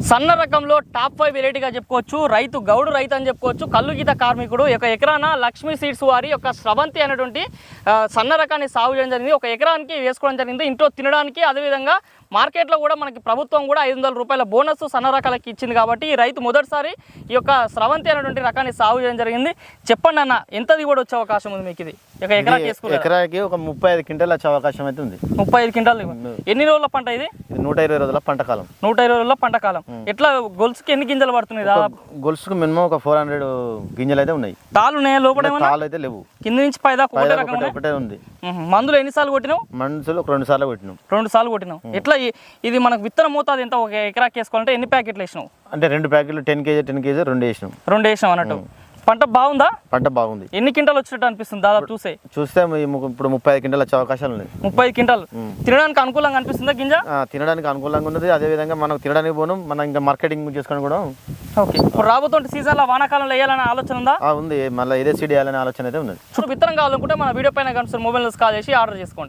సన్న రకంలో టాప్ 5 వెరైటీగా చెప్పుకోవచ్చు. రైతు గౌడు రైతు అని చెప్పుకోవచ్చు. కల్లు గీత కార్మికుడు. ఒక ఎకరాన లక్ష్మీ సీడ్స్ వారి యొక్క స్రవంతి అనేటువంటి సన్న రకాన్ని సాగు చేయడం జరిగింది. ఒక ఎకరానికి వేసుకోవడం జరిగింది. ఇంట్లో తినడానికి, అదేవిధంగా మార్కెట్లో కూడా మనకి ప్రభుత్వం కూడా 500 రూపాయల బోనస్ సన్న రకాలకి ఇచ్చింది. కాబట్టి ఈ రైతు మొదటిసారి ఈ యొక్క స్రవంతి అనేటువంటి రకాన్ని సాగు చేయడం జరిగింది. చెప్పండి అన్న, ఎంత దిగుబడి వచ్చే అవకాశం ఉంది మీకు? ఇది ఒక ఎకరాకి వేసుకున్నారు, ఎకరాకి ఒక 35 క్వింటాలు వచ్చే అవకాశం అయితే ఉంది. 35 క్వింటాలు. ఎన్ని రోజుల పంట ఇది? 120 రోజుల పంట కాలం. 120 రోజుల పంట కాలం. ఎట్లా గొలుసుకి ఎన్ని గింజలు పడుతున్నాయి? దాదాపు గొలుసుకు మినిమం ఒక 400 గింజలు అయితే ఉన్నాయి. తాళ్ళు ఉన్నాయా లోపల? తాళ్ళు అయితే లేవు. కింద నుంచి పైదాకా ఒకటే రకం ఒకటే ఉంది. మందులు ఎన్నిసార్లు కొట్టినావు? మందులు 2 సార్లు కొట్టినాం. 2 సార్లు కొట్టినాం. ఎట్లా ఇది మనకు విత్తనం మోతాదు ఎంత? ఒక ఎకరాకి వేసుకోవాలంటే ఎన్ని ప్యాకెట్లు వేసినావు? అంటే 2 ప్యాకెట్లు 10 కేజీ 2 వేసినాం. 2 వేసినాం అన్నట్టు. పంట బాగుందా? పంట బాగుంది. ఎన్ని క్వింటాలు వచ్చినట్టు అనిపిస్తుంది దాదాపు చూస్తే? ఇప్పుడు 35 క్వింటాలు వచ్చే అవకాశాలు ఉన్నాయి. 35 క్వింటాలు. తినడానికి అనుకూలంగా అనిపిస్తుందా గింజ? తినడానికి అనుకూలంగా ఉన్నది. అదే విధంగా మనం తినడానికి పోను, మనం ఇంకా మార్కెటింగ్ చేసుకోవడం కూడా. ఓకే. ఇప్పుడు రాబోతున్న సీజన్లో వానాకాలంలో వేయాలనే ఆలోచన ఉందా? ఉంది. మళ్ళీ ఇదే సీడ్ వేయాలనే ఆలోచన అయితే ఉన్నది. విత్తనం కావాలనుకుంటే మన వీడియో పైన కనిపిస్తున్న మొబైల్ కాల్ చేసి ఆర్డర్ చేసుకోండి.